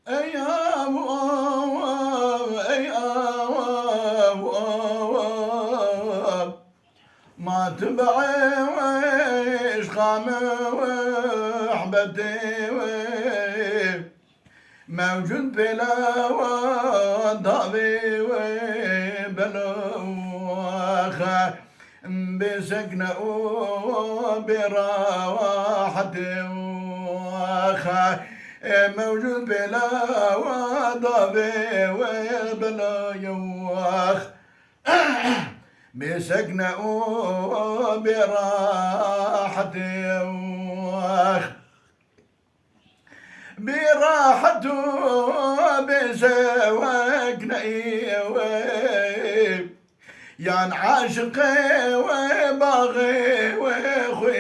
أيام أيام ما تبعيش خام وحبتي موجود بلا وضعبي وبلوخة بسكنة وبراحتي وخا موجود بلا وضعبي وبلوخ بسكنة وبراحتي وخ براحته بزواج نئيوي يعني عاشقي وباغي وخوي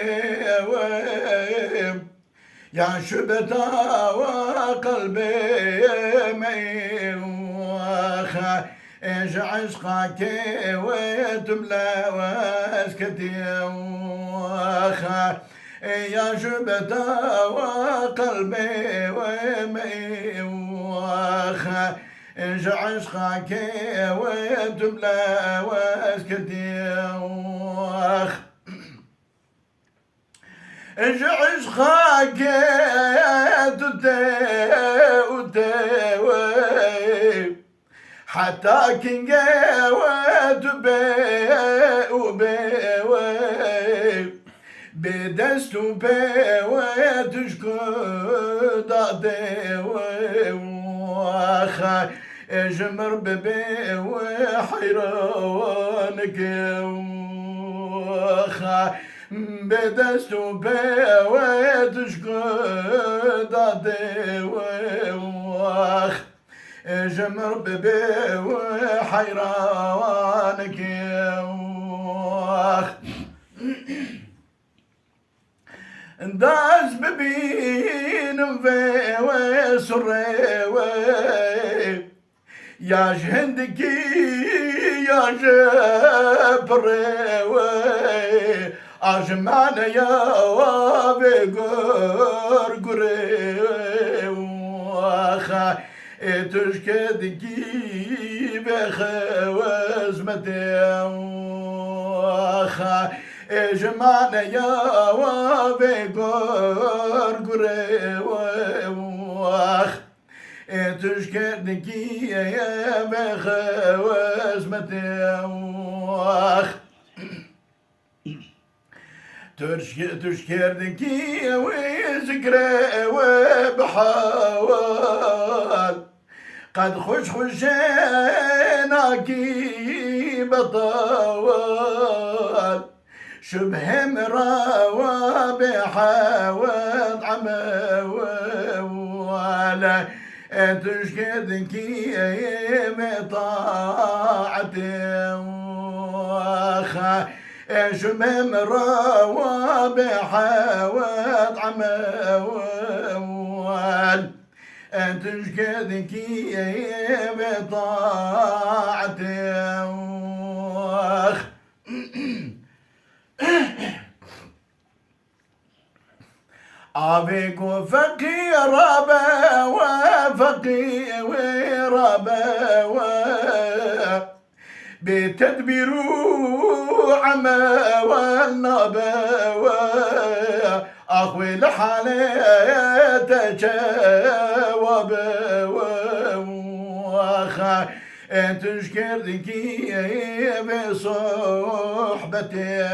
يا شبتا وقلبي ميوخا ايش عشقك وتملى واسكتي وخا يا شبتا وقلبي وميوخا ايش عشقك وتملى واسكتي وخ ايش عشقك تتوي حتى كنجا وتبي وبي بدست بي وتشكد عدي وخا اجمر ببي وحيرانك وخا بدست بي وتشكد عدي وخ جمر ببي وحيرانك وخ داز ببين في وسري يا جهندك يا جبري أجمعنا يا وابقر قري وخا تشكدكي بخوازمتي وخا جمعنا يا وابقر قري وخ تشكدكي يا بخوازمتي وخ تشكردكي وذكرى وبحوال قد خشيناكي بطوال شبه مراوى بحاول عموال تشكردكي بطاعتي وخا شمم راوى بحاوات عموال تشكدكي بطاعتي وخ عبيك وفقير ربا وفقير ربا بتدبير عما والنبوة أخوي لحالي تجاوب وخا تشكر ذكي بصحبتي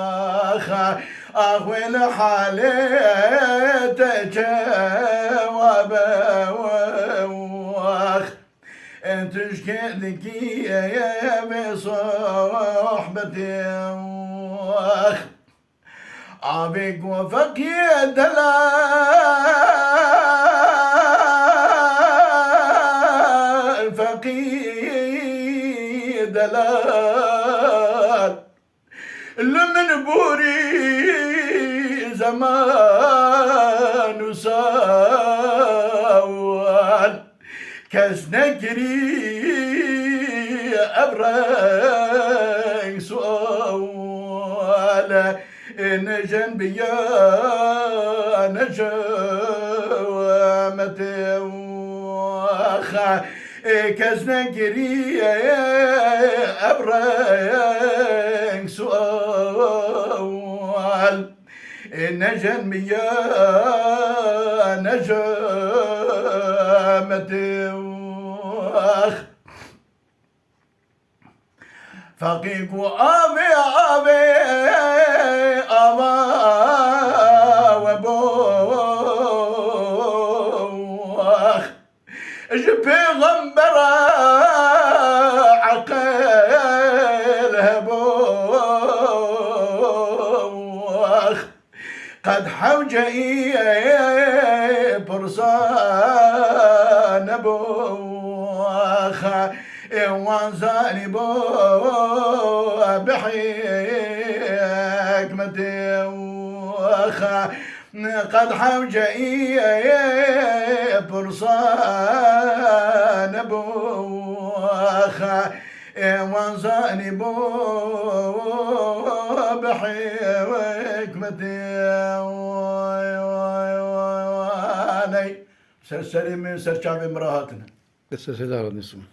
وخا أخوي لحالي تجاوب وخ تشكدكي يا بصحبتي وخ عبيك وفق يا دلال فقي دلال لمن بوري زمان وساوال كسنكري أبرق سؤال إن جنبي نجوى متي وخا كزنا كري أبرين سؤال نجن ميا نجمتي وخ فقيق أبي أبي أبا وبوخ پیغمبر عقل هبوخ قد حوجئي برصان بوخ وانزاني بو بحكمتي وخ قد حوجئي برصان بوخ وانزاني بو بحكمتي واني سرسري من سرشاب امرأتنا قصة سيدارة نسون